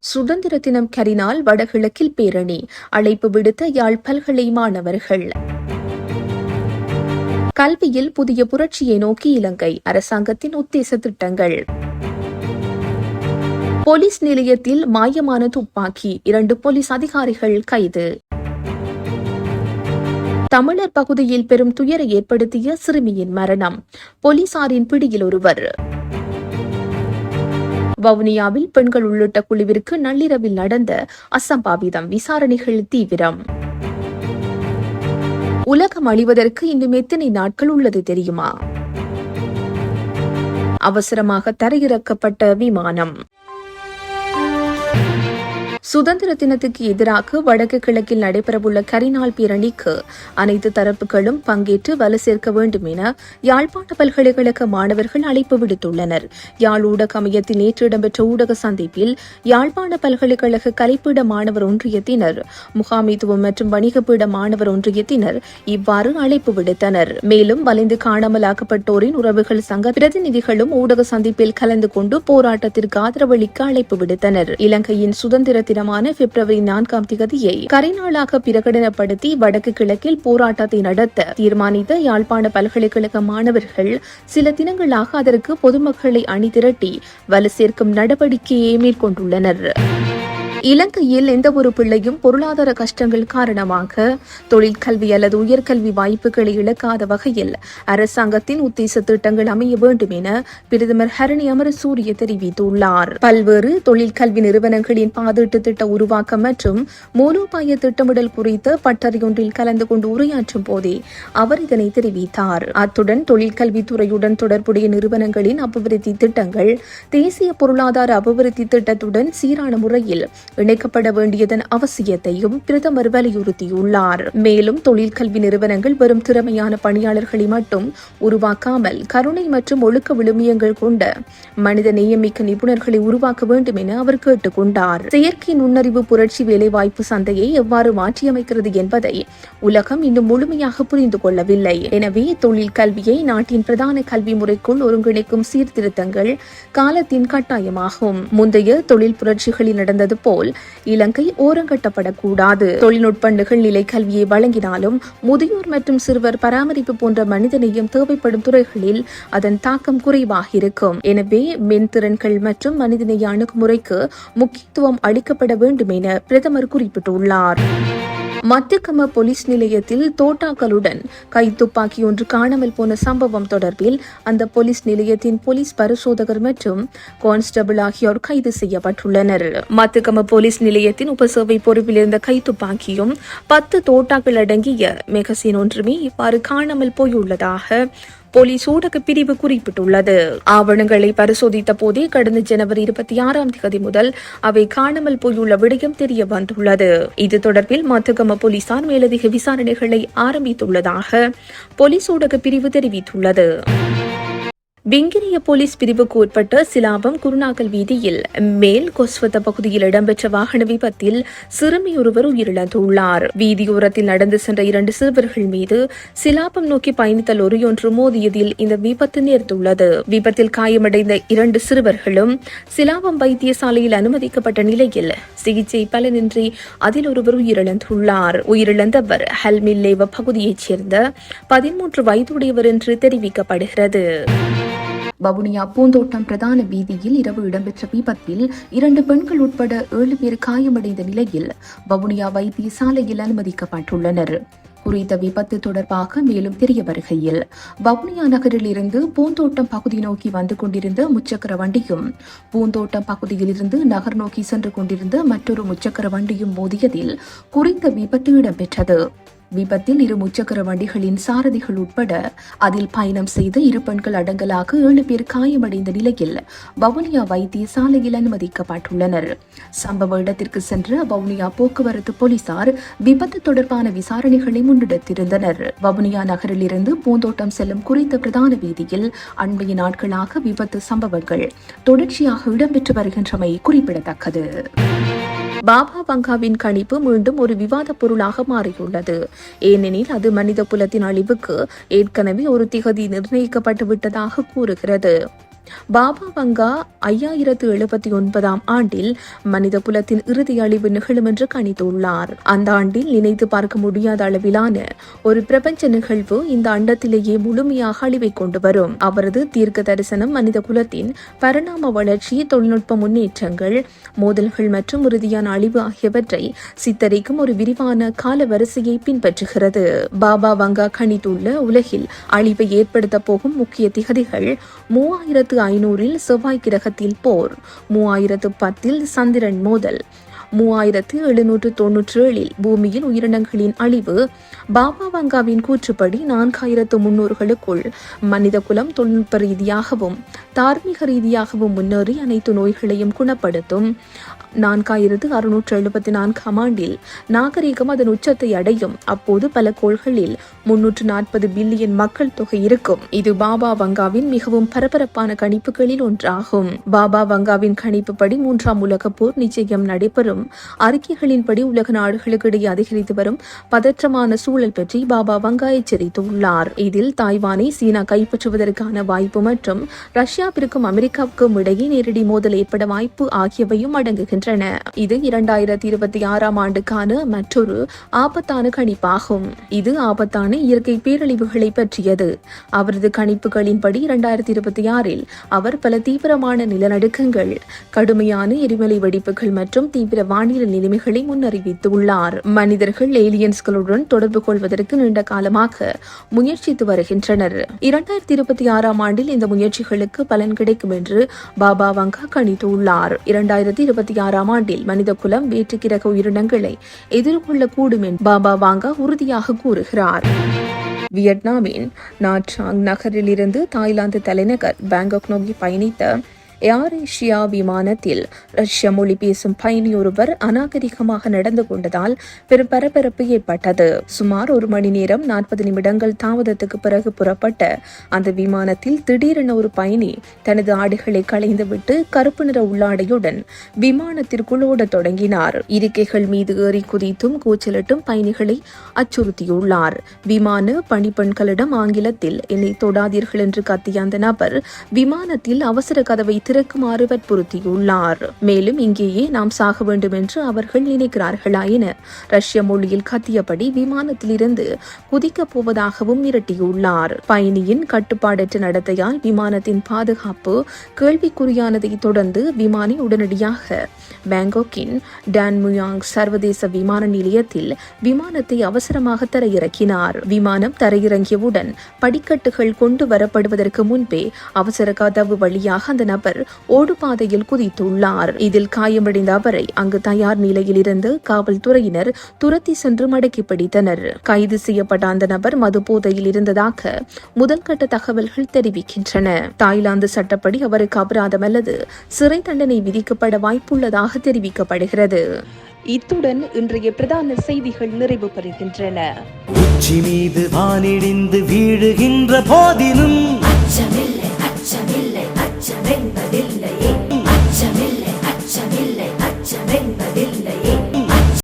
சுதந்திர தினம் கரினால் வடகிழக்கில் பேரணி, அழைப்பு விடுத்த யாழ் பல்கலை மாணவர்கள். கல்வியில் புதிய புரட்சியை நோக்கி இலங்கை, அரசாங்கத்தின் உத்தேச திட்டங்கள். போலீஸ் நிலையத்தில் மாயமான துப்பாக்கி, 2 போலீஸ் அதிகாரிகள் கைது. தமிழர் பகுதியில் பெரும் துயரை ஏற்படுத்திய சிறுமியின் மரணம், போலீசாரின் பிடியில் ஒருவர். வவுனியாவில் பெண்கள் உள்ளிட்ட குழுவிற்கு நள்ளிரவில் நடந்த அசம்பாவிதம், விசாரணைகள் தீவிரம். உலகம் அழிவதற்கு இன்னும் எத்தனை நாட்கள் உள்ளது தெரியுமா? அவசரமாக தரையிறக்கப்பட்ட விமானம். சுதந்திர தினத்துக்கு எதிராக வடக்கு கிழக்கில் நடைபெறவுள்ள கரிநாள் பேரணிக்கு அனைத்து தரப்புகளும் பங்கேற்று வலு சேர்க்க வேண்டும் என யாழ்ப்பாண பல்கலைக்கழக மாணவர்கள் அழைப்பு விடுத்துள்ளனர். யாழ் ஊடக அமையத்தில் நேற்று இடம்பெற்ற ஊடக சந்திப்பில் யாழ்ப்பாண பல்கலைக்கழக கலைப்பீட மாணவர் ஒன்றியத்தினர், முகாமைத்துவம் மற்றும் வணிகப்பீட மாணவர் ஒன்றியத்தினர் இவ்வாறு அழைப்பு விடுத்தனர். மேலும் வலிந்து காணாமலாக்கப்பட்டோரின் உறவுகள் சங்க பிரதிநிதிகளும் ஊடக சந்திப்பில் கலந்து கொண்டு போராட்டத்திற்கு ஆதரவளிக்க அழைப்பு விடுத்தனர். இலங்கையின் சுதந்திர பிப்ரவரி 4ஆம் தேதியை கரிநாளாக பிரகடனப்படுத்தி வடக்கு கிழக்கில் போராட்டத்தை நடத்த தீர்மானித்த யாழ்ப்பாண பல்கலைக்கழக மாணவர்கள் சில தினங்களாக அதற்கு பொதுமக்களை அணிதிரட்டி வலு சேர்க்கும் நடவடிக்கையை மேற்கொண்டுள்ளனர். இலங்கையில் எந்தவொரு பிள்ளையும் பொருளாதார கஷ்டங்கள் காரணமாக தொழிற்கல்வி அல்லது உயர்கல்வி வாய்ப்புகளை இழக்காத வகையில் அரசாங்கத்தின் உத்தேச திட்டங்கள் அமைய வேண்டும் என பிரதமர் ஹரணி அமரசூரிய தெரிவித்துள்ளார். பல்வேறு தொழிற்கல்வி நிறுவனங்களின் பாதீட்டு திட்ட உருவாக்கம் மற்றும் மூலோபாய திட்டமிடல் குறித்த பட்டறையொன்றில் கலந்து கொண்டு உரையாற்றும் போதே அவர் இதனை தெரிவித்தார். அத்துடன் தொழிற்கல்வித்துறையுடன் தொடர்புடைய நிறுவனங்களின் அபிவிருத்தி திட்டங்கள் தேசிய பொருளாதார அபிவிருத்தி திட்டத்துடன் சீரான முறையில் இணைக்கப்பட வேண்டியதன் அவசியத்தையும் பிரதமர் வலியுறுத்தியுள்ளார். மேலும் தொழிற்கல்வி நிறுவனங்கள் வெறும் திறமையான பணியாளர்களை மட்டும் உருவாக்காமல் கருணை மற்றும் ஒழுக்க விழுமியங்கள் கொண்ட மனித நேயமிக்க நிபுணர்களை உருவாக்க வேண்டும் என அவர் கேட்டுக் கொண்டார். செயற்கை நுண்ணறிவு புரட்சி வேலைவாய்ப்பு சந்தையை எவ்வாறு மாற்றியமைக்கிறது என்பதை உலகம் இன்னும் முழுமையாக புரிந்து கொள்ளவில்லை. எனவே தொழில் கல்வியை நாட்டின் பிரதான கல்வி முறைக்குள் ஒருங்கிணைக்கும் சீர்திருத்தங்கள் காலத்தின் கட்டாயமாகும். முந்தைய தொழில் புரட்சிகளில் நடந்தது போல் இலங்கை ஓரங்கட்டப்படக்கூடாது. தொழில்நுட்ப நிகழ்நிலை கல்வியை வழங்கினாலும் முதியோர் மற்றும் சிறுவர் பராமரிப்பு போன்ற மனிதநேயம் தேவைப்படும் துறைகளில் அதன் தாக்கம் குறைவாக இருக்கும். எனவே மென்திறன்கள் மற்றும் மனிதநேய அணுகுமுறைக்கு முக்கியத்துவம் அளிக்கப்பட வேண்டும் என பிரதமர் குறிப்பிட்டுள்ளார். மத்துகம போலீஸ் நிலையத்தில் தோட்டாக்களுடன் கைத்துப்பாக்கி ஒன்று காணாமல் போன சம்பவம் தொடர்பில் அந்த போலீஸ் நிலையத்தின் போலீஸ் பரிசோதகர் மற்றும் கான்ஸ்டபிள் ஆகியோர் கைது செய்யப்பட்டுள்ளனர். மத்துகம போலீஸ் நிலையத்தின் உபசேவை பொறுப்பில் இருந்த கைத்துப்பாக்கியும் 10 தோட்டாக்கள் அடங்கிய மெகசின் ஒன்றுமே இவ்வாறு காணாமல் போயுள்ளதாக போலீஸ் ஊடக பிரிவு குறிப்பிட்டுள்ளது. ஆவணங்களை பரிசோதித்த போதே கடந்த ஜனவரி 26ஆம் தேதி முதல் அவை காணாமல் போயுள்ள விடயம் தெரிய வந்துள்ளது. இது தொடர்பில் மத்துகம போலீசார் மேலதிக விசாரணைகளை ஆரம்பித்துள்ளதாக போலீஸ் ஊடக பிரிவு தெரிவித்துள்ளது. பிங்கிரிய போலீஸ் பிரிவுக்கு உட்பட்ட சிலாபம் குருநாகல் வீதியில் மேல் கொஸ்வத்த பகுதியில் இடம்பெற்ற வாகன விபத்தில் சிறுமி ஒருவர் உயிரிழந்துள்ளார். வீதியோரத்தில் நடந்து சென்ற 2 சிறுவர்கள் மீது சிலாபம் நோக்கி பயணித்த லொரியொன்று மோதியதில் இந்த விபத்து நேர்ந்துள்ளது. விபத்தில் காயமடைந்த 2 சிறுவர்களும் சிலாபம் வைத்தியசாலையில் அனுமதிக்கப்பட்ட நிலையில் சிகிச்சை பலனின்றி அதில் ஒருவர் உயிரிழந்துள்ளார். உயிரிழந்தவர் ஹல்மில்லேவ பகுதியைச் சேர்ந்த 13 வயதுடையவர் என்று தெரிவிக்கப்படுகிறது. வவுனியா பூந்தோட்டம் பிரதான வீதியில் இரவு இடம்பெற்ற விபத்தில் 2 பெண்கள் உட்பட 7 பேர் காயமடைந்த நிலையில் வவுனியா வைத்தியசாலையில் அனுமதிக்கப்பட்டுள்ளனர். குறித்த விபத்து தொடர்பாக மேலும் தெரிய வருகையில் வவுனியா நகரில் இருந்து பூந்தோட்டம் பகுதி நோக்கி வந்து கொண்டிருந்த முச்சக்கர வண்டியும் பூந்தோட்டம் பகுதியில் இருந்து நகர் நோக்கி சென்று கொண்டிருந்த மற்றொரு முச்சக்கர வண்டியும் மோதியதில் குறித்த விபத்து இடம்பெற்றது. விபத்தில் 2 முச்சக்கர வண்டிகளின் சாரதிகள் உட்பட அதில் பயணம் செய்த 2 பெண்கள் அடங்கலாக 7 பேர் காயமடைந்த நிலையில் வவுனியா வைத்தியசாலையில் அனுமதிக்கப்பட்டுள்ளனர். சம்பவ இடத்திற்கு சென்ற வவுனியா போக்குவரத்து போலீசார் விபத்து தொடர்பான விசாரணைகளை முன்னெடுத்திருந்தனர். வவுனியா நகரில் இருந்து பூந்தோட்டம் செல்லும் குறித்த பிரதான வீதியில் அண்மைய நாட்களாக விபத்து சம்பவங்கள் தொடர்ச்சியாக இடம்பெற்று வருகின்றமை குறிப்பிடத்தக்கது. பாபா வங்காவின் கணிப்பு மீண்டும் ஒரு விவாத பொருளாக மாறியுள்ளது. ஏனெனில் அது மனித குலத்தின் அழிவுக்கு ஏற்கனவே ஒரு திகதி நிர்ணயிக்கப்பட்டு விட்டதாக கூறுகிறது. பாபா வங்கா 5079 ஆண்டில் மனித குலத்தின் இறுதி அழிவு நிகழும் என்று கணித்துள்ளார். அந்த ஆண்டில் நினைத்து பார்க்க முடியாத அளவிலான ஒரு பிரபஞ்ச நிகழ்வு இந்த அண்டத்திலேயே முழுமையாக அழிவை கொண்டு வரும். அவரது தீர்க்க தரிசனம் மனித குலத்தின் பரிணாம வளர்ச்சி, தொழில்நுட்ப முன்னேற்றங்கள், மோதல்கள் மற்றும் உறுதியான அழிவு ஆகியவற்றை சித்தரிக்கும் ஒரு விரிவான கால வரிசையை பின்பற்றுகிறது. பாபா வங்கா கணித்துள்ள உலகில் அழிவை ஏற்படுத்த போகும் முக்கிய திகதிகள்: 3500 செவ்வாய் கிரகத்தில் போர், 3010 சந்திரன் மோதல், 3797 பூமியில் உயிரினங்களின் அழிவு. பாபா வங்காவின் கூற்றுப்படி 4300களுக்குள் மனித குலம் தொழில்நுட்ப ரீதியாகவும் தார்மீக ரீதியாகவும் முன்னேறி அனைத்து நோய்களையும் குணப்படுத்தும். 4674 ஆண்டில் நாகரிகம் அதன் உச்சத்தை அடையும். அப்போது பல கோள்களில் 340 பில்லியன் மக்கள் தொகை இருக்கும். இது பாபா வங்காவின் மிகவும் பரபரப்பான கணிப்புகளில் ஒன்றாகும். பாபா வங்காவின் கணிப்புப்படி 3ஆம் உலகப் போர் நிச்சயம் நடைபெறும். அறிக்கைகளின்படி உலக நாடுகளுக்கு இடையே அதிகரித்து வரும் பதற்றமான சூழல் பற்றி பாபா வங்கா எச்சரித்துள்ளார். இதில் தாய்வானை சீனா கைப்பற்றுவதற்கான வாய்ப்பு மற்றும் ரஷ்யாவிற்கும் அமெரிக்காவுக்கும் இடையே நேரடி மோதல் ஏற்பட வாய்ப்பு ஆகியவையும் அடங்குகின்றன. இது 2026ஆம் ஆண்டுக்கான மற்றொரு ஆபத்தான கணிப்பாகும். இது ஆபத்தான இயற்கை பேரழிவுகளை பற்றியது. அவரது கணிப்புகளின்படி 2026இல் அவர் பல தீவிரமான நிலநடுக்கங்கள், கடுமையான எரிமலை வெடிப்புகள் மற்றும் தீவிர வானிலை நிலைமைகளை முன்னறிவித்துள்ளார். மனிதர்கள் ஏலியன்ஸ்களுடன் தொடர்பு கொள்வதற்கு நீண்ட காலமாக முயற்சித்து வருகின்றனர். 2026ஆம் ஆண்டில் இந்த முயற்சிகளுக்கு பலன் கிடைக்கும் என்று பாபா வங்கா கணித்துள்ளார். 2026ஆம் ஆண்டில் மனித குலம் வேற்று கிரக உயிரினங்களை எதிர்கொள்ளக்கூடும் என்று பாபா வாங்கா உறுதியாக கூறுகிறார். வியட்நாமின் நாட்ராங் நகரிலிருந்து தாய்லாந்து தலைநகர் பாங்காக் நோக்கி பயணித்த ஏர் ஏசியா விமானத்தில் ரஷ்ய மொழி பேசும் பயணி ஒருவர் அநாகரிகமாக நடந்து கொண்டதால் பெரும் பரபரப்பு ஏற்பட்டது. சுமார் 1 மணி நேரம் 40 நிமிடங்கள் தாமதத்துக்கு பிறகு புறப்பட்ட அந்த விமானத்தில் திடீரென ஒரு பயணி தனது ஆடைகளை களைந்துவிட்டு கருப்பு நிற உள்ளாடையுடன் விமானத்திற்குள் ஓடத் தொடங்கினார். இருக்கைகள் மீது ஏறி குதித்தும் கூச்சலிட்டும் பயணிகளை அச்சுறுத்தியுள்ளார். விமான பணிப்பெண்களிடம் ஆங்கிலத்தில் "என்னை தொடாதீர்கள்" என்று கத்திய அந்த நபர் விமானத்தில் அவசர கதவை திறக்குமாறு வற்புறுத்தியுள்ளார். மேலும் "இங்கேயே நாம் சாக வேண்டும் என்று அவர்கள் நினைக்கிறார்களா" என ரஷ்ய மொழியில் கத்தியபடி விமானத்திலிருந்து குதிக்கப் போவதாகவும் மிரட்டியுள்ளார். பயணியின் கட்டுப்பாடற்ற நடத்தையால் விமானத்தின் பாதுகாப்பு கேள்விக்குறியானதை தொடர்ந்து விமானி உடனடியாக பாங்காக்கின் டான் முயாங் சர்வதேச விமான நிலையத்தில் விமானத்தை அவசரமாக தரையிறக்கினார். விமானம் தரையிறங்கியவுடன் படிக்கட்டுகள் கொண்டு வரப்படுவதற்கு முன்பே அவசர கதவு வழியாக அந்த நபர் ஓடுபாதையில் குதித்துள்ளார். இதில் காயமடைந்த அவரை அங்கு தயார் நிலையில் இருந்து காவல்துறையினர் துரத்தி சென்று மடக்கி பிடித்தனர். கைது செய்யப்பட்ட அந்த நபர் மது போதையில் இருந்ததாக முதல்கட்ட தகவல்கள் தெரிவிக்கின்றன. தாய்லாந்து சட்டப்படி அவருக்கு அபராதம் அல்லது சிறை தண்டனை விதிக்கப்பட வாய்ப்புள்ளதாக தெரிவிக்கப்படுகிறது. இத்துடன் இன்றைய பிரதான செய்திகள் நிறைவு பெறுகின்றன. உச்சி மீது வானிடிந்து வீழுகின்ற போதிலும் அச்சமில்லை, அச்சமில்லை, அச்சமென்பது